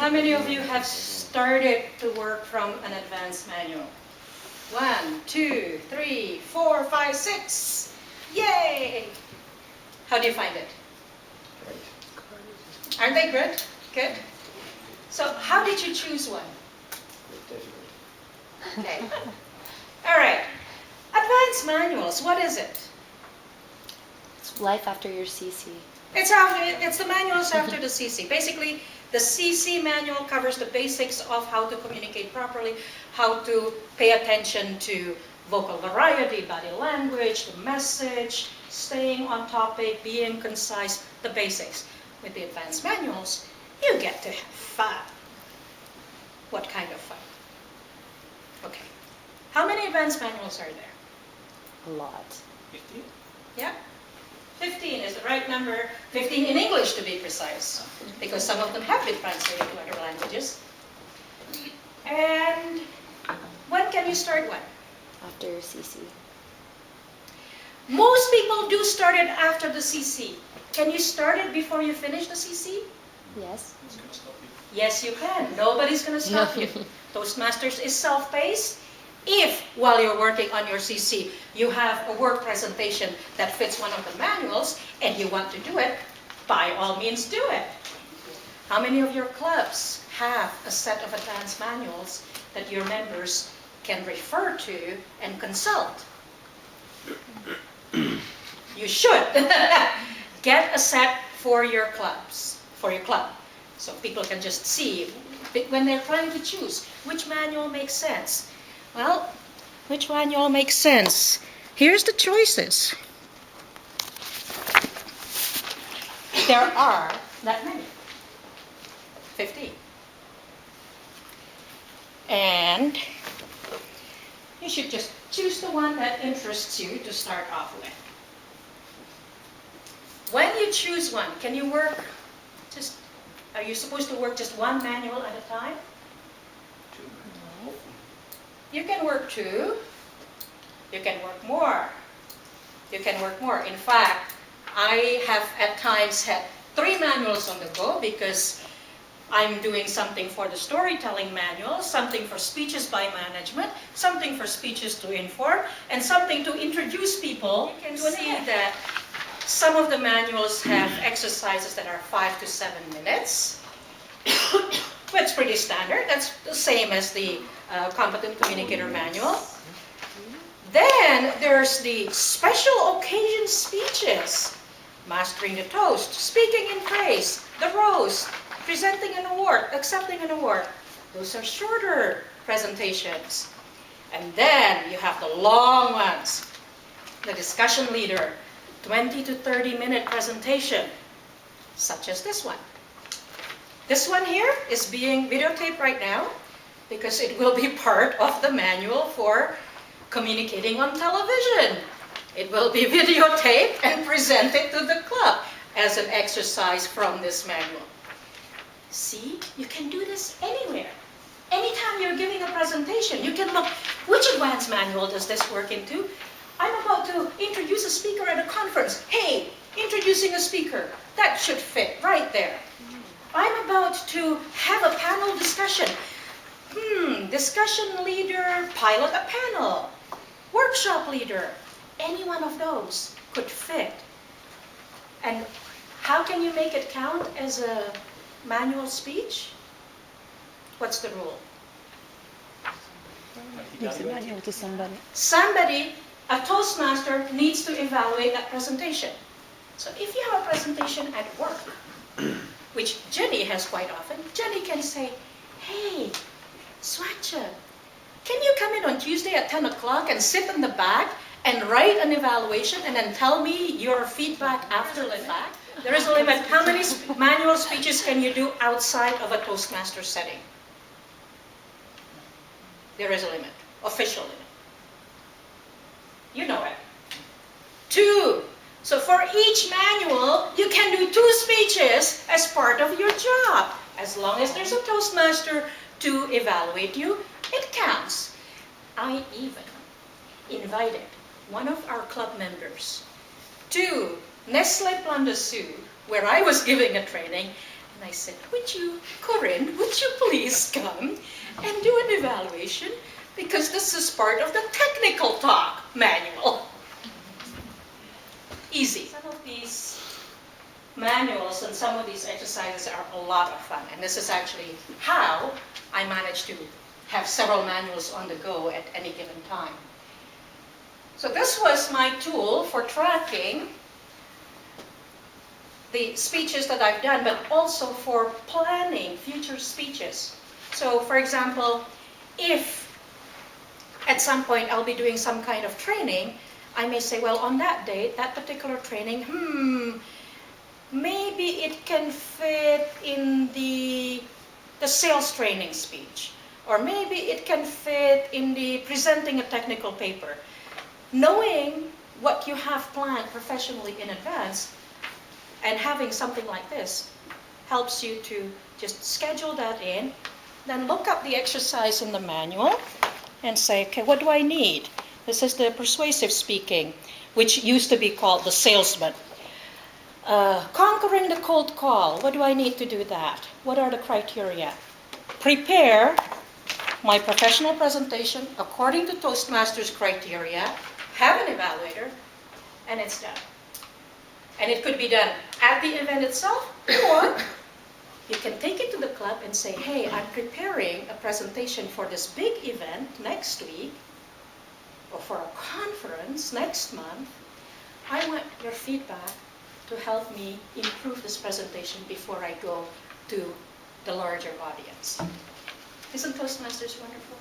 How many of you have started to work from an advanced manual? 1, 2, 3, 4, 5, 6. Yay! How do you find it? Aren't they good? Good? So how did you choose one? Okay. All right. Advanced manuals, what is it? It's life after your CC. It's the manuals after the CC. Basically, the CC manual covers the basics of how to communicate properly, how to pay attention to vocal variety, body language, the message, staying on topic, being concise, the basics. With the advanced manuals, you get to have fun. What kind of fun? Okay. How many advanced manuals are there? A lot. 15? Yeah? 15 is the right number. 15 in English, to be precise, because some of them have been translated to other languages. And when can you start one? After your CC. Most people do start it after the CC. Can you start it before you finish the CC? Yes. Who's going to stop you? Yes, you can. Nobody's going to stop you. Toastmasters is self-paced. If, while you're working on your CC, you have a work presentation that fits one of the manuals and you want to do it, by all means do it. How many of your clubs have a set of advanced manuals that your members can refer to and consult? You should. Get a set for your clubs, for your club. So people can just see when they're trying to choose which manual makes sense. Well, which manual makes sense? Here's the choices. There are that many. 15. And you should just choose the one that interests you to start off with. When you choose one, can you work are you supposed to work just one manual at a time? No. You can work 2. You can work more. You can work more. In fact, I have at times had 3 manuals on the go because I'm doing something for the storytelling manual, something for speeches by management, something for speeches to inform, and something to introduce people. You can see that some of the manuals have exercises that are 5 to 7 minutes. That's pretty standard. That's the same as the Competent Communicator Manual. Then there's the special occasion speeches. Mastering the toast, speaking in praise, the roast, presenting an award, accepting an award. Those are shorter presentations. And then you have the long ones. The discussion leader, 20 to 30 minute presentation, such as this one. This one here is being videotaped right now because it will be part of the manual for communicating on television. It will be videotaped and presented to the club as an exercise from this manual. See, you can do this anywhere. Anytime you're giving a presentation, you can look, which advanced manual does this work into? I'm about to introduce a speaker at a conference. Hey, introducing a speaker. That should fit right there. I'm about to have a panel discussion. Discussion leader, pilot a panel. Workshop leader. Any one of those could fit. And how can you make it count as a manual speech? What's the rule? Gives a manual to somebody. Somebody, a Toastmaster, needs to evaluate that presentation. So if you have a presentation at work, which Jenny has quite often, Jenny can say, hey, Swatcha, can you come in on Tuesday at 10 o'clock and sit in the back and write an evaluation and then tell me your feedback after the fact? There is a limit. How many manual speeches can you do outside of a Toastmaster setting? There is a limit, official limit. You know it. 2. So for each manual, you can do 2 speeches as part of your job. As long as there's a Toastmaster to evaluate you, it counts. I even invited one of our club members to Nestle Plan de Sud, where I was giving a training, and I said, Corinne, would you please come and do an evaluation? Because this is part of the technical talk manual. Easy. Some of these manuals and some of these exercises are a lot of fun. And this is actually how I managed to have several manuals on the go at any given time. So this was my tool for tracking the speeches that I've done, but also for planning future speeches. So for example, if at some point I'll be doing some kind of training, I may say, well, on that date, that particular training, maybe it can fit in the sales training speech, or maybe it can fit in the presenting a technical paper. Knowing what you have planned professionally in advance and having something like this helps you to just schedule that in, then look up the exercise in the manual and say, okay, what do I need? This is the persuasive speaking, which used to be called the salesman. Conquering the cold call, what do I need to do that? What are the criteria? Prepare my professional presentation according to Toastmasters criteria, have an evaluator, and it's done. And it could be done at the event itself, or you can take it to the club and say, hey, I'm preparing a presentation for this big event next week, or for a conference next month. I want your feedback to help me improve this presentation before I go to the larger audience. Isn't Toastmasters wonderful?